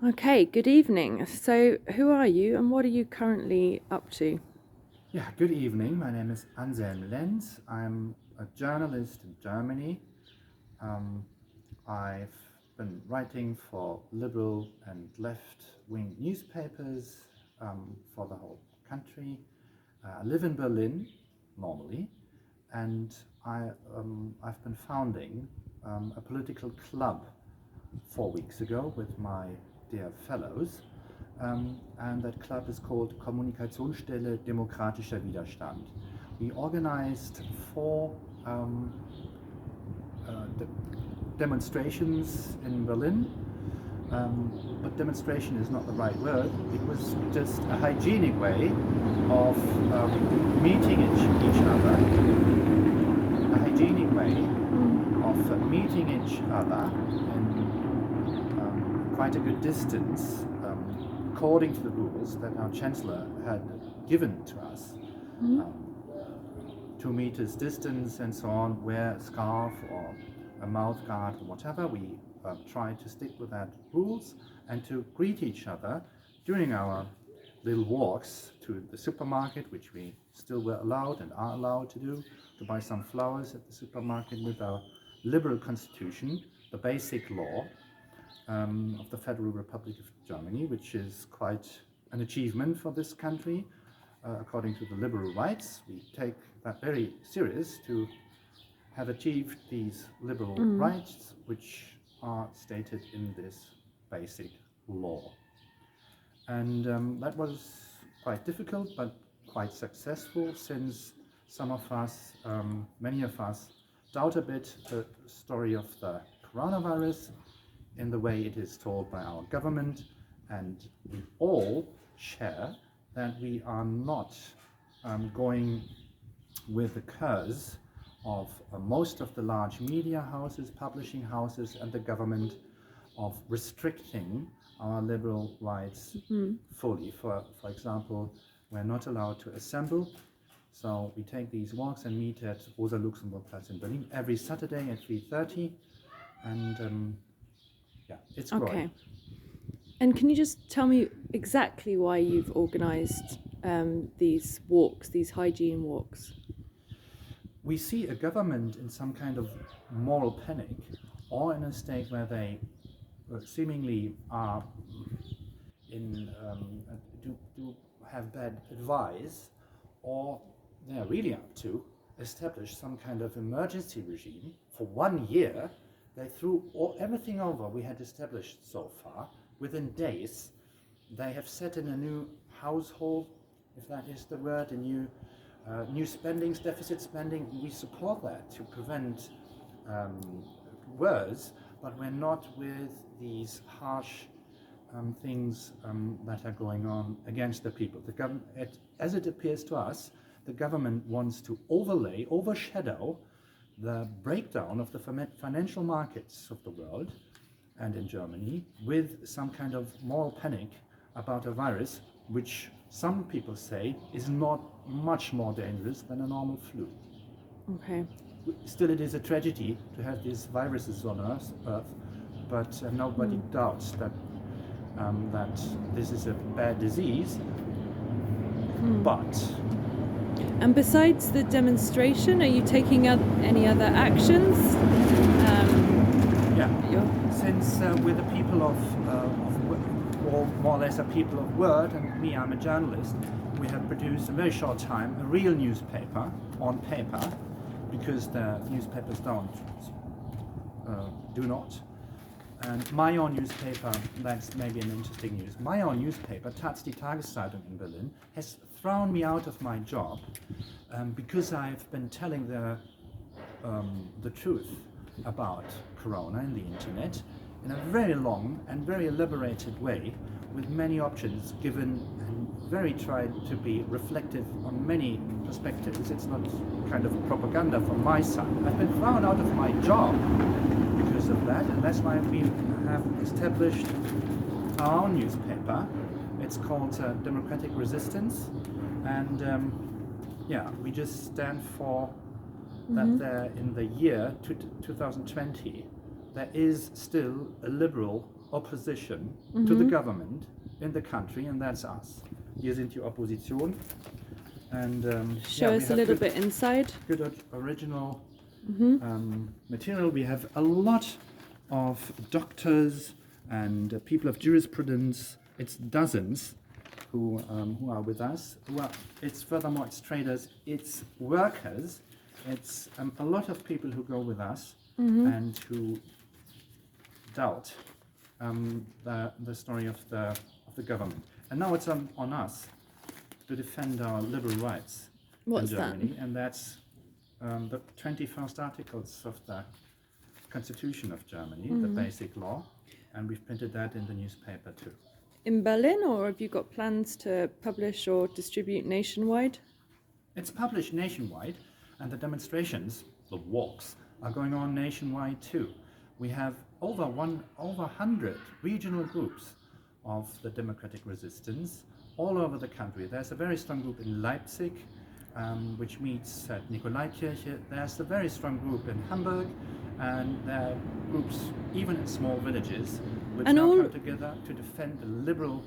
Okay, good evening. So, who are you and what are you currently up to? Yeah, good evening. My name is Anselm Lenz. I'm a journalist in Germany. Um, I've been writing for liberal and left-wing newspapers for the whole country. I live in Berlin normally, and I've been founding a political club 4 weeks ago with my dear fellows. And that club is called Kommunikationsstelle Demokratischer Widerstand. We organized four demonstrations in Berlin, but demonstration is not the right word. It was just a hygienic way of meeting each other, a hygienic way of meeting each other in quite a good distance, according to the rules that our Chancellor had given to us. 2 meters distance and so on, wear a scarf or a mouth guard or whatever. We try to stick with that rules and to greet each other during our little walks to the supermarket, which we still were allowed and are allowed to do, to buy some flowers at the supermarket with our liberal constitution, the basic law of the Federal Republic of Germany, which is quite an achievement for this country. According to the liberal rights, we take that very serious to have achieved these liberal rights, which are stated in this basic law. And that was quite difficult, but quite successful, since some of us, many of us, doubt a bit the story of the coronavirus in the way it is told by our government, and we all share that we are not going with the curse of most of the large media houses, publishing houses, and the government of restricting our liberal rights fully. For example, we're not allowed to assemble, so we take these walks and meet at Rosa-Luxemburg-Platz in Berlin every Saturday at 3:30, and yeah, it's growing. Okay. And can you just tell me exactly why you've organised these walks, these hygiene walks? We see a government in some kind of moral panic, or in a state where they seemingly are do have bad advice, or they're really up to establish some kind of emergency regime for 1 year. They threw everything over we had established so far within days. They have set in a new household, if that is the word, a new spendings, deficit spending. We support that to prevent wars, but we're not with these harsh things that are going on against the people. As it appears to us, the government wants to overshadow the breakdown of the financial markets of the world and in Germany with some kind of moral panic about a virus which some people say is not much more dangerous than a normal flu. Okay. Still, it is a tragedy to have these viruses on Earth, but nobody doubts that this is a bad disease. But And besides the demonstration, are you taking any other actions? Since we're the people of or more or less a people of word, and me, I'm a journalist, we have produced in a very short time a real newspaper on paper, because the newspapers do not. And my own newspaper, that's maybe an interesting news, my own newspaper, Taz die Tageszeitung in Berlin, has thrown me out of my job because I've been telling the truth about Corona in the internet in a very long and very elaborated way, with many options given and very tried to be reflective on many perspectives. It's not kind of propaganda from my side. I've been thrown out of my job because of that, and that's why we have established our own newspaper. It's called Democratic Resistance, and we just stand for that there in the year 2020 there is still a liberal opposition to the government in the country, and that's us. Wir sind die Opposition. And Show us a little bit inside. Good original material. We have a lot of doctors and people of jurisprudence. It's dozens who are with us. It's furthermore, it's traders, it's workers, it's a lot of people who go with us and who doubt the story of the government. And now it's on us to defend our liberal rights in Germany, and that's the 21st articles of the Constitution of Germany, the basic law, and we've printed that in the newspaper too. In Berlin, or have you got plans to publish or distribute nationwide? It's published nationwide, and the demonstrations, the walks, are going on nationwide too. We have over 100 regional groups of the democratic resistance all over the country. There's a very strong group in Leipzig, which meets at Nikolaikirche. There's a very strong group in Hamburg, and there are groups even in small villages which now come together to defend the liberal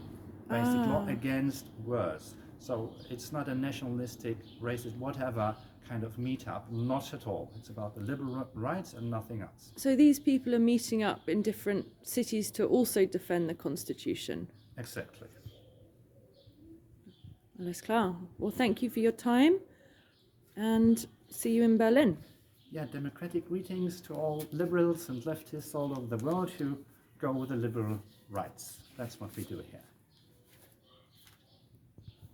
basic law against wars. So it's not a nationalistic, racist, whatever kind of meetup, not at all. It's about the liberal rights and nothing else. So these people are meeting up in different cities to also defend the Constitution? Exactly. Alles klar. Well, thank you for your time, and see you in Berlin. Yeah, democratic greetings to all liberals and leftists all over the world who go with the liberal rights. That's what we do here.